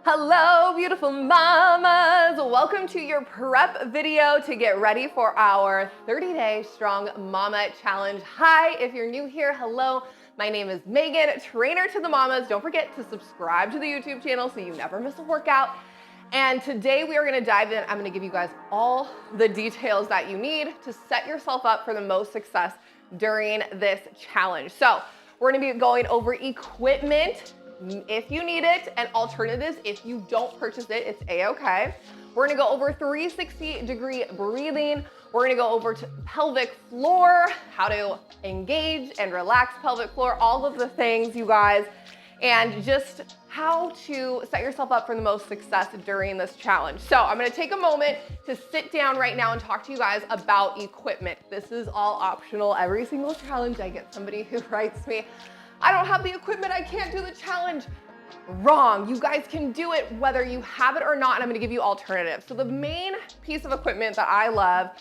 Hello, beautiful mamas. Welcome to your prep video to get ready for our 30-day Strong Mama Challenge. Hi, if you're new here, hello. My name is Megan, trainer to the mamas. Don't forget to subscribe to the YouTube channel so you never miss a workout. And today we are gonna dive in. I'm gonna give you guys all the details that you need to set yourself up for the most success during this challenge. So we're gonna be going over equipment, if you need it, and alternatives if you don't purchase it, it's a-okay. We're gonna go over 360-degree breathing. We're gonna go over to pelvic floor, how to engage and relax pelvic floor, all of the things, you guys, and just how to set yourself up for the most success during this challenge. So I'm gonna take a moment to sit down right now and talk to you guys about equipment. This is all optional. Every single challenge, I get somebody who writes me, I don't have the equipment, I can't do the challenge. Wrong, you guys can do it whether you have it or not, and I'm gonna give you alternatives. So the main piece of equipment that I love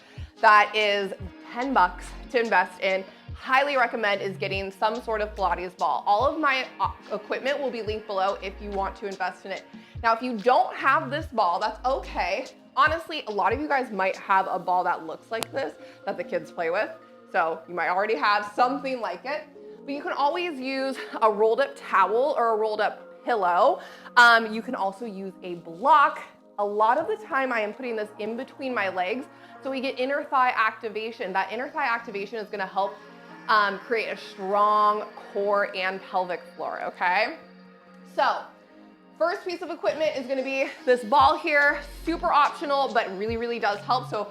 that is $10 to invest in, highly recommend, is getting some sort of Pilates ball. All of my equipment will be linked below if you want to invest in it. Now, if you don't have this ball, that's okay. Honestly, a lot of you guys might have a ball that looks like this that the kids play with. So you might already have something like it. But you can always use a rolled up towel or a rolled up pillow. You can also use a block. A lot of the time I am putting this in between my legs so we get inner thigh activation. That inner thigh activation is gonna help create a strong core and pelvic floor, okay? So, first piece of equipment is gonna be this ball here, super optional, but really, really does help, so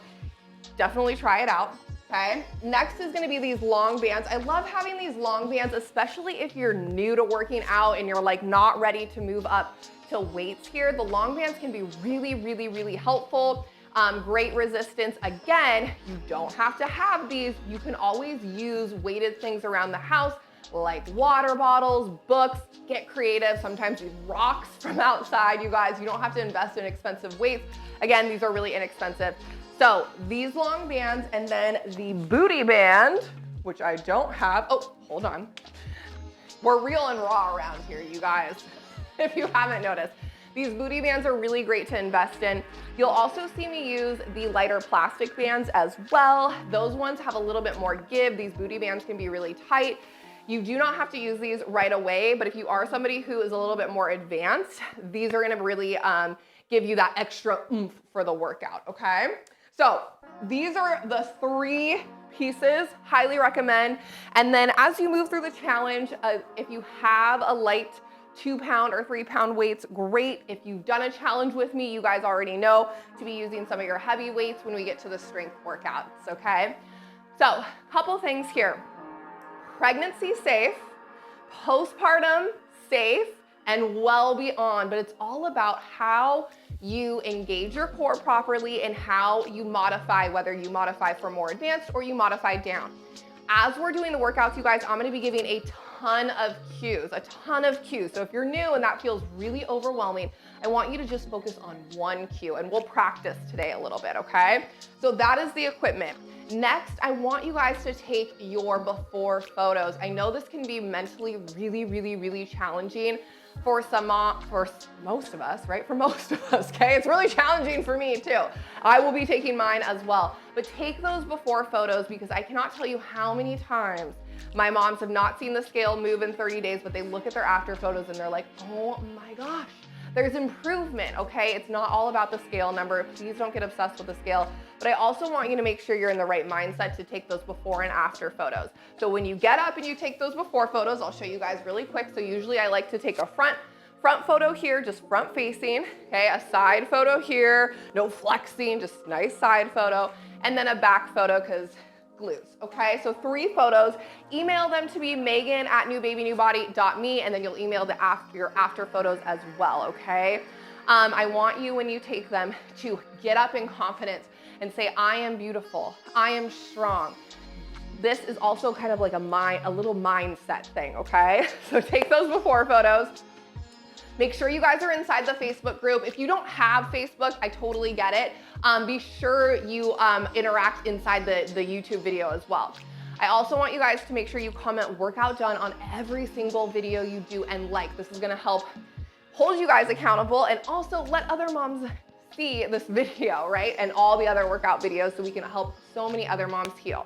definitely try it out. Okay, next is gonna be these long bands. I love having these long bands, especially if you're new to working out and you're like not ready to move up to weights here. The long bands can be really, really, really helpful. Great resistance. Again, you don't have to have these. You can always use weighted things around the house like water bottles, books, get creative. Sometimes use rocks from outside, you guys. You don't have to invest in expensive weights. Again, these are really inexpensive. So these long bands, and then the booty band, which I don't have. Oh, hold on. We're real and raw around here, you guys, if you haven't noticed. These booty bands are really great to invest in. You'll also see me use the lighter plastic bands as well. Those ones have a little bit more give. These booty bands can be really tight. You do not have to use these right away, but if you are somebody who is a little bit more advanced, these are gonna really give you that extra oomph for the workout, okay? So these are the three pieces, highly recommend. And then as you move through the challenge, if you have a light 2-pound or 3-pound weights, great. If you've done a challenge with me, you guys already know to be using some of your heavy weights when we get to the strength workouts, okay? So, couple things here. Pregnancy safe, postpartum safe, and well beyond, but it's all about how you engage your core properly and how you modify, whether you modify for more advanced or you modify down. As we're doing the workouts, you guys, I'm gonna be giving a ton of cues. So if you're new and that feels really overwhelming, I want you to just focus on one cue, and we'll practice today a little bit, okay? So that is the equipment. Next, I want you guys to take your before photos. I know this can be mentally really, really, really challenging for most of us, right? For most of us, okay? It's really challenging for me too. I will be taking mine as well. But take those before photos, because I cannot tell you how many times my moms have not seen the scale move in 30 days, but they look at their after photos and they're like, oh my gosh, there's improvement, okay? It's not all about the scale number. Please don't get obsessed with the scale. But I also want you to make sure you're in the right mindset to take those before and after photos. So when you get up and you take those before photos, I'll show you guys really quick. So usually I like to take a front photo here, just front facing, okay? A side photo here, no flexing, just nice side photo. And then a back photo, because glutes, okay? So 3 photos. Email them to me, megan@newbabynewbody.me, and then you'll email your after photos as well, okay? I want you, when you take them, to get up in confidence and say, I am beautiful, I am strong. This is also kind of like a little mindset thing, okay? So take those before photos. Make sure you guys are inside the Facebook group. If you don't have Facebook, I totally get it. Be sure you interact inside the YouTube video as well. I also want you guys to make sure you comment workout done on every single video you do and like. This is gonna help hold you guys accountable, and also let other moms see this video, right? And all the other workout videos so we can help so many other moms heal.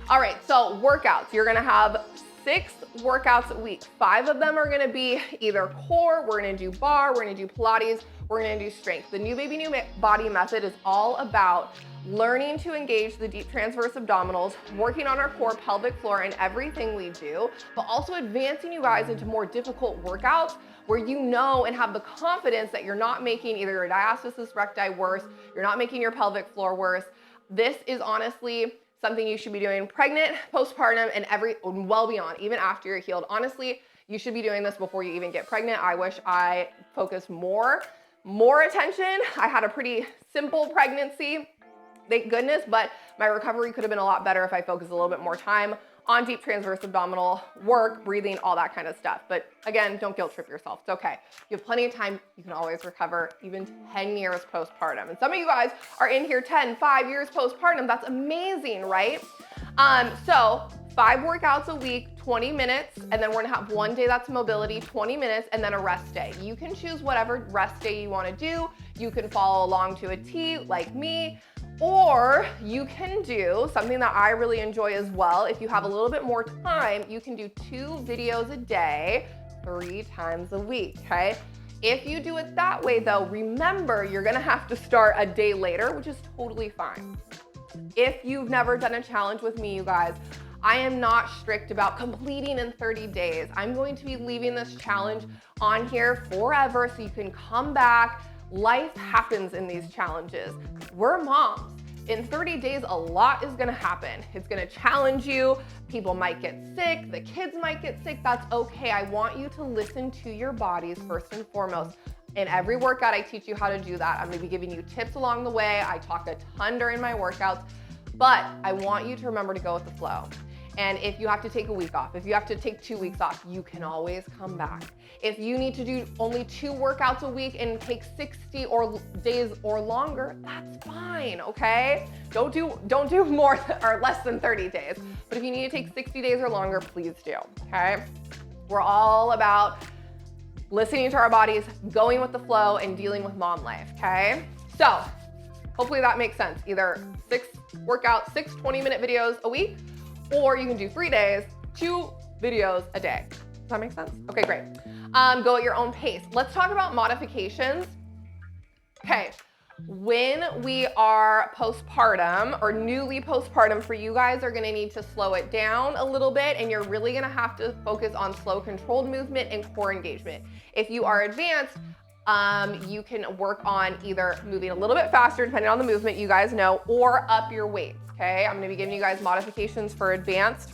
All right, so workouts. You're gonna have 6 workouts a week. 5 of them are gonna be either core, we're gonna do bar, we're gonna do Pilates, we're gonna do strength. The New Baby New Body method is all about learning to engage the deep transverse abdominals, working on our core pelvic floor in everything we do, but also advancing you guys into more difficult workouts where you know and have the confidence that you're not making either your diastasis recti worse, you're not making your pelvic floor worse. This is honestly something you should be doing pregnant, postpartum, and well beyond, even after you're healed. Honestly, you should be doing this before you even get pregnant. I wish I focused more attention. I had a pretty simple pregnancy, thank goodness, but my recovery could have been a lot better if I focused a little bit more time on deep transverse abdominal work, breathing, all that kind of stuff. But again, don't guilt trip yourself. It's okay. You have plenty of time. You can always recover even 10 years postpartum. And some of you guys are in here 5 years postpartum. That's amazing, right? So 5 workouts a week, 20 minutes, and then we're gonna have one day that's mobility, 20 minutes, and then a rest day. You can choose whatever rest day you wanna do. You can follow along to a T like me, or you can do something that I really enjoy as well. If you have a little bit more time, you can do 2 videos a day, 3 times a week, okay? If you do it that way though, remember you're gonna have to start a day later, which is totally fine. If you've never done a challenge with me, you guys, I am not strict about completing in 30 days. I'm going to be leaving this challenge on here forever so you can come back. Life happens in these challenges. We're moms. In 30 days, a lot is gonna happen. It's gonna challenge you. People might get sick. The kids might get sick. That's okay. I want you to listen to your bodies first and foremost. In every workout, I teach you how to do that. I'm gonna be giving you tips along the way. I talk a ton during my workouts, but I want you to remember to go with the flow. And if you have to take a week off, if you have to take 2 weeks off, you can always come back. If you need to do only 2 workouts a week and take 60 days or longer, that's fine, okay? Don't do more or less than 30 days. But if you need to take 60 days or longer, please do, okay? We're all about listening to our bodies, going with the flow, and dealing with mom life, okay? So hopefully that makes sense. Either 6 workouts, 6 20-minute videos a week, or you can do 3 days, 2 videos a day. Does that make sense? Okay, great. Go at your own pace. Let's talk about modifications. Okay, when we are postpartum or newly postpartum, for you guys are gonna need to slow it down a little bit, and you're really gonna have to focus on slow controlled movement and core engagement. If you are advanced, you can work on either moving a little bit faster, depending on the movement, you guys know, or up your weights, okay? I'm gonna be giving you guys modifications for advanced.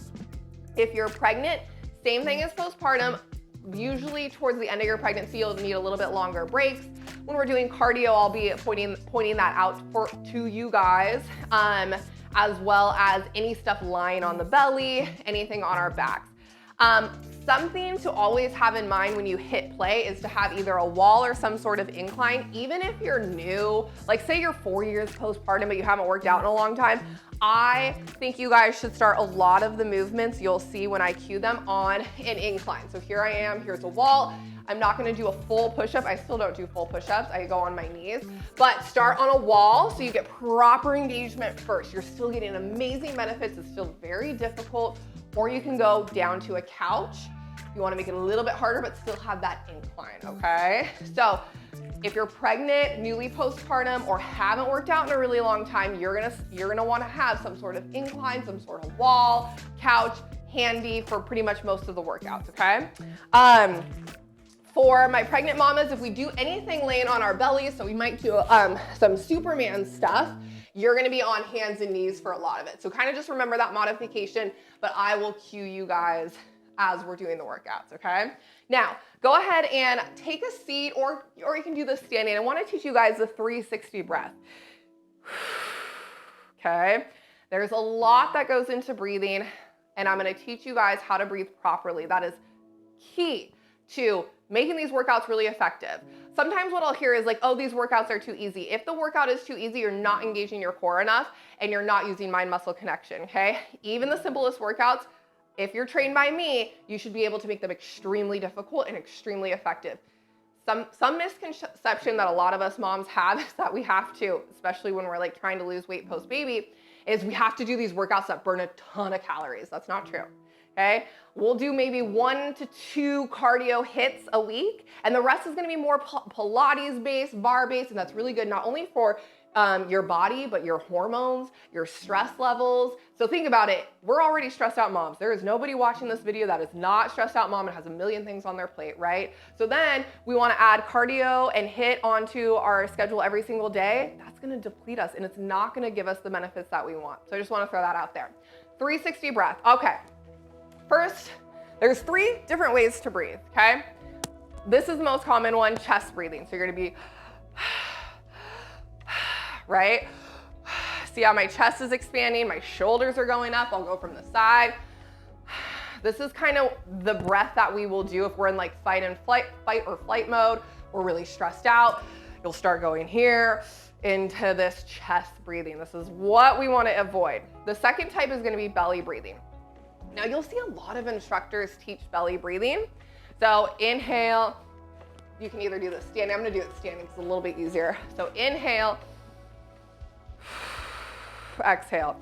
If you're pregnant, same thing as postpartum. Usually towards the end of your pregnancy, you'll need a little bit longer breaks. When we're doing cardio, I'll be pointing that out to you guys, as well as any stuff lying on the belly, anything on our backs. Something to always have in mind when you hit play is to have either a wall or some sort of incline, even if you're new, like say you're 4 years postpartum, but you haven't worked out in a long time. I think you guys should start a lot of the movements you'll see when I cue them on an incline. So here I am, here's a wall. I'm not gonna do a full push-up. I still don't do full push-ups. I go on my knees, but start on a wall so you get proper engagement first. You're still getting amazing benefits. It's still very difficult. Or you can go down to a couch. You wanna make it a little bit harder, but still have that incline, okay? So if you're pregnant, newly postpartum, or haven't worked out in a really long time, you're gonna wanna have some sort of incline, some sort of wall, couch, handy for pretty much most of the workouts, okay? For my pregnant mamas, if we do anything laying on our bellies, so we might do some Superman stuff, you're gonna be on hands and knees for a lot of it. So kind of just remember that modification, but I will cue you guys as we're doing the workouts, okay? Now, go ahead and take a seat, or you can do this standing. I wanna teach you guys the 360 breath. Okay? There's a lot that goes into breathing, and I'm gonna teach you guys how to breathe properly. That is key to making these workouts really effective. Sometimes what I'll hear is like, oh, these workouts are too easy. If the workout is too easy, you're not engaging your core enough and you're not using mind-muscle connection, okay? Even the simplest workouts, if you're trained by me, you should be able to make them extremely difficult and extremely effective. Some misconception that a lot of us moms have is that we have to, especially when we're like trying to lose weight post-baby, is we have to do these workouts that burn a ton of calories. That's not true, okay? We'll do maybe 1 to 2 cardio hits a week, and the rest is gonna be more Pilates-based, bar-based, and that's really good not only for your body, but your hormones, your stress levels. So think about it. We're already stressed out moms. There is nobody watching this video that is not stressed out mom and has a million things on their plate, right? So then we want to add cardio and HIIT onto our schedule every single day. That's going to deplete us and it's not going to give us the benefits that we want. So I just want to throw that out there. 360 breath. Okay. First, there's 3 different ways to breathe, okay? This is the most common one, chest breathing. So you're going to be right? See how my chest is expanding, my shoulders are going up, I'll go from the side. This is kind of the breath that we will do if we're in like fight or flight mode, we're really stressed out. You'll start going here into this chest breathing. This is what we want to avoid. The second type is going to be belly breathing. Now you'll see a lot of instructors teach belly breathing. So inhale, you can either do this standing, I'm going to do it standing, it's a little bit easier. So inhale, exhale.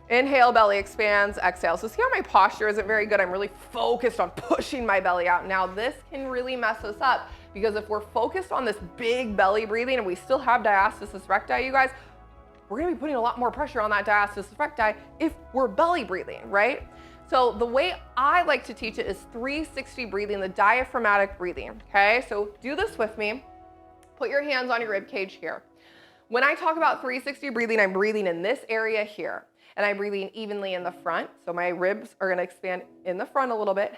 Inhale, belly expands, exhale. So see how my posture isn't very good? I'm really focused on pushing my belly out. Now this can really mess us up because if we're focused on this big belly breathing and we still have diastasis recti, you guys, we're gonna be putting a lot more pressure on that diastasis recti if we're belly breathing, right? So the way I like to teach it is 360 breathing, the diaphragmatic breathing, okay? So do this with me. Put your hands on your rib cage here. When I talk about 360 breathing, I'm breathing in this area here, and I'm breathing evenly in the front. So my ribs are gonna expand in the front a little bit.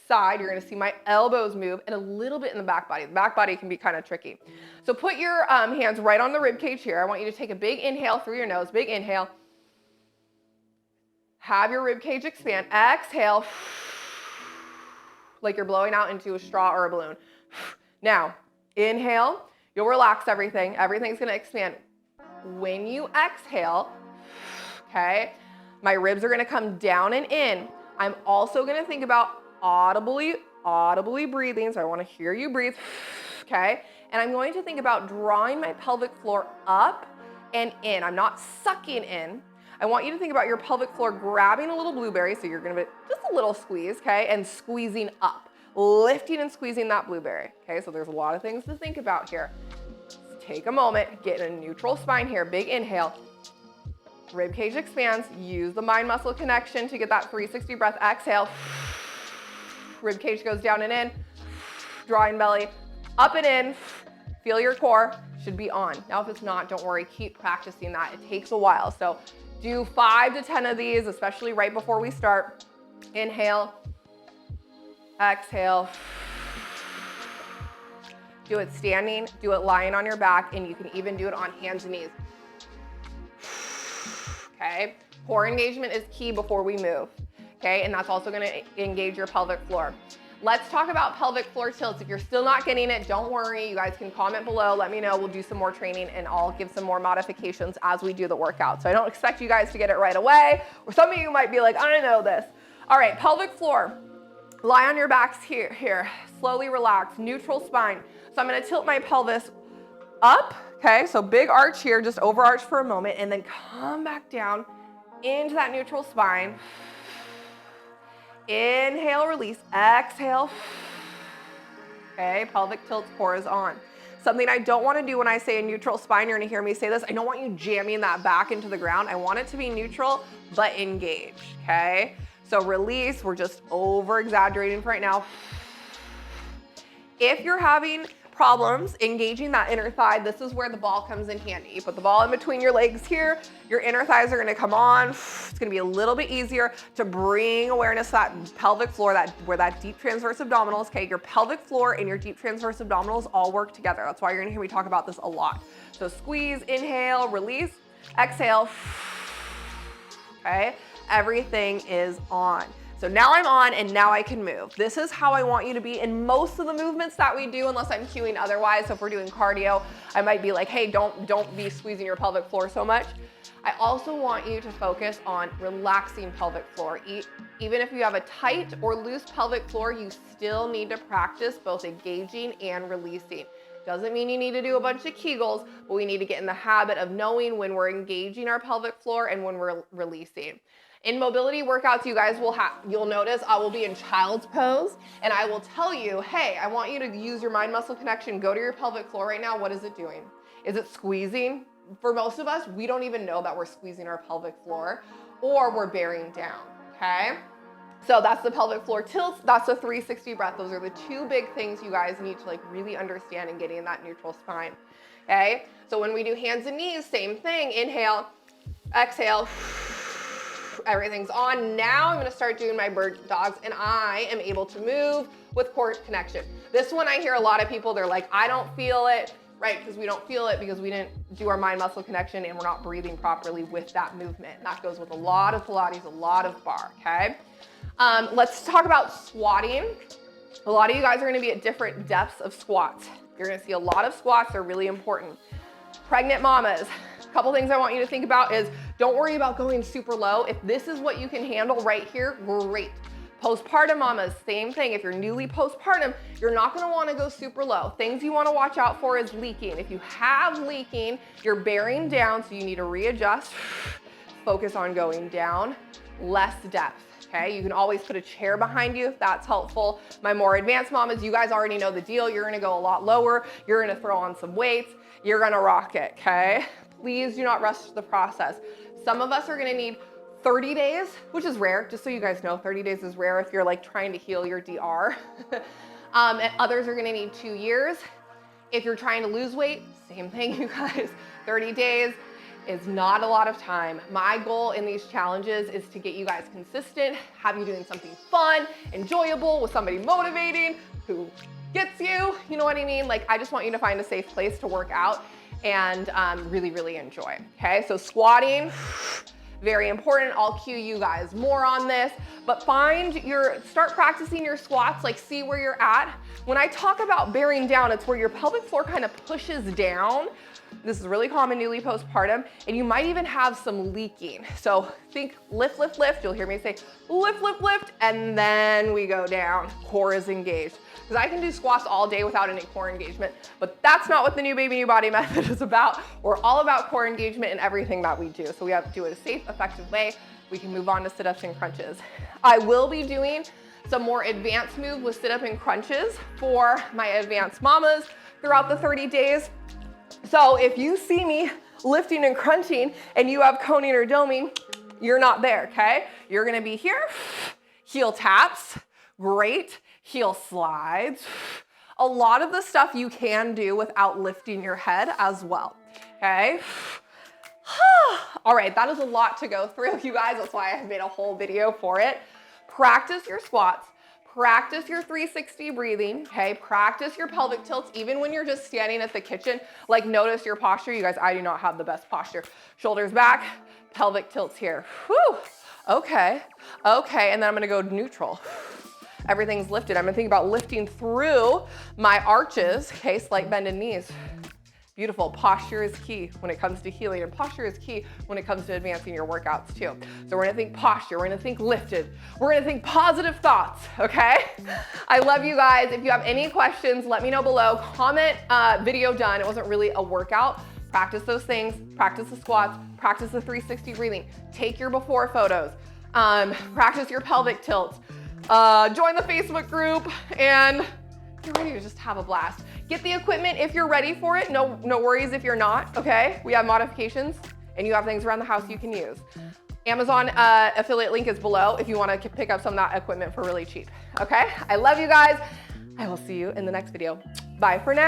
Side, you're gonna see my elbows move, and a little bit in the back body. The back body can be kind of tricky. So put your hands right on the rib cage here. I want you to take a big inhale through your nose, big inhale. Have your rib cage expand. Exhale, like you're blowing out into a straw or a balloon. Now, inhale. You'll relax everything. Everything's gonna expand. When you exhale, okay, my ribs are gonna come down and in. I'm also gonna think about audibly breathing. So I wanna hear you breathe, okay? And I'm going to think about drawing my pelvic floor up and in. I'm not sucking in. I want you to think about your pelvic floor grabbing a little blueberry. So you're gonna be just a little squeeze, okay? And squeezing up. Lifting and squeezing that blueberry, okay? So there's a lot of things to think about here. Take a moment, get in a neutral spine here, big inhale. Rib cage expands, use the mind muscle connection to get that 360 breath. Exhale, rib cage goes down and in, drawing belly, up and in, feel your core, should be on. Now if it's not, don't worry, keep practicing that. It takes a while. So do 5 to 10 of these, especially right before we start. Inhale, exhale. Do it standing, do it lying on your back, and you can even do it on hands and knees. Okay, core engagement is key before we move, okay? And that's also gonna engage your pelvic floor. Let's talk about pelvic floor tilts. If you're still not getting it, don't worry. You guys can comment below, let me know. We'll do some more training and I'll give some more modifications as we do the workout. So I don't expect you guys to get it right away, or some of you might be like, I know this. All right, pelvic floor. Lie on your backs here. Slowly relax, neutral spine. So I'm gonna tilt my pelvis up, okay? So big arch here, just overarch for a moment, and then come back down into that neutral spine. Inhale, release, exhale. Okay, pelvic tilt, core is on. Something I don't wanna do when I say a neutral spine, you're gonna hear me say this, I don't want you jamming that back into the ground. I want it to be neutral, but engaged, okay? So release, we're just over exaggerating for right now. If you're having problems engaging that inner thigh, this is where the ball comes in handy. You put the ball in between your legs here, your inner thighs are gonna come on. It's gonna be a little bit easier to bring awareness to that pelvic floor, where that deep transverse abdominals, okay? Your pelvic floor and your deep transverse abdominals all work together. That's why you're gonna hear me talk about this a lot. So squeeze, inhale, release, exhale, okay? Everything is on. So now I'm on and now I can move. This is how I want you to be in most of the movements that we do, unless I'm cueing otherwise. So if we're doing cardio, I might be like, hey, don't be squeezing your pelvic floor so much. I also want you to focus on relaxing pelvic floor. Even if you have a tight or loose pelvic floor, you still need to practice both engaging and releasing. Doesn't mean you need to do a bunch of Kegels, but we need to get in the habit of knowing when we're engaging our pelvic floor and when we're releasing. In mobility workouts, you guys you'll notice I will be in child's pose and I will tell you, hey, I want you to use your mind muscle connection, go to your pelvic floor right now. What is it doing? Is it squeezing? For most of us, we don't even know that we're squeezing our pelvic floor or we're bearing down, okay? So that's the pelvic floor tilts, that's the 360 breath. Those are the two big things you guys need to like really understand in getting in that neutral spine, okay? So when we do hands and knees, same thing, inhale, exhale, everything's on. Now I'm gonna start doing my bird dogs and I am able to move with core connection. This one I hear a lot of people, they're like, I don't feel it, right? Because we don't feel it because we didn't do our mind muscle connection and we're not breathing properly with that movement. And that goes with a lot of Pilates, a lot of bar, okay? Let's talk about squatting. A lot of you guys are gonna be at different depths of squats. You're gonna see a lot of squats, they're really important. Pregnant mamas, a couple things I want you to think about is don't worry about going super low. If this is what you can handle right here, great. Postpartum mamas, same thing. If you're newly postpartum, you're not gonna wanna go super low. Things you wanna watch out for is leaking. If you have leaking, you're bearing down, so you need to readjust. Focus on going down, less depth. Okay, you can always put a chair behind you if that's helpful. My more advanced mamas, you guys already know the deal. You're gonna go a lot lower. You're gonna throw on some weights. You're gonna rock it, okay? Please do not rush the process. Some of us are gonna need 30 days, which is rare, just so you guys know, 30 days is rare if you're like trying to heal your DR. And others are gonna need 2 years. If you're trying to lose weight, same thing, you guys. 30 days is not a lot of time. My goal in these challenges is to get you guys consistent, have you doing something fun, enjoyable, with somebody motivating who gets you know what I mean? Like, I just want you to find a safe place to work out and really, really enjoy, okay? So squatting, very important. I'll cue you guys more on this, but start practicing your squats, like see where you're at. When I talk about bearing down, it's where your pelvic floor kind of pushes down. This is really common newly postpartum, and you might even have some leaking. So think lift, lift, lift. You'll hear me say lift, lift, lift, and then we go down. Core is engaged. Because I can do squats all day without any core engagement, but that's not what the New Baby New Body method is about. We're all about core engagement in everything that we do. So we have to do it a safe, effective way. We can move on to sit-ups and crunches. I will be doing some more advanced move with sit-up and crunches for my advanced mamas throughout the 30 days. So if you see me lifting and crunching and you have coning or doming, you're not there, okay? You're gonna be here, heel taps, great, heel slides. A lot of the stuff you can do without lifting your head as well, okay? All right, that is a lot to go through, you guys. That's why I made a whole video for it. Practice your squats. Practice your 360 breathing, okay? Practice your pelvic tilts, even when you're just standing at the kitchen. Like, notice your posture. You guys, I do not have the best posture. Shoulders back, pelvic tilts here. Whew, okay, and then I'm gonna go neutral. Everything's lifted. I'm gonna think about lifting through my arches, okay? Slight bend in knees. Beautiful. Posture is key when it comes to healing, and posture is key when it comes to advancing your workouts too. So we're gonna think posture, we're gonna think lifted, we're gonna think positive thoughts, okay? I love you guys. If you have any questions, let me know below. Comment video done. It wasn't really a workout. Practice those things, practice the squats, practice the 360 breathing, take your before photos, practice your pelvic tilts, join the Facebook group, and you're ready to just have a blast. Get the equipment if you're ready for it. No worries if you're not, okay? We have modifications and you have things around the house you can use. Amazon affiliate link is below if you wanna pick up some of that equipment for really cheap, okay? I love you guys. I will see you in the next video. Bye for now.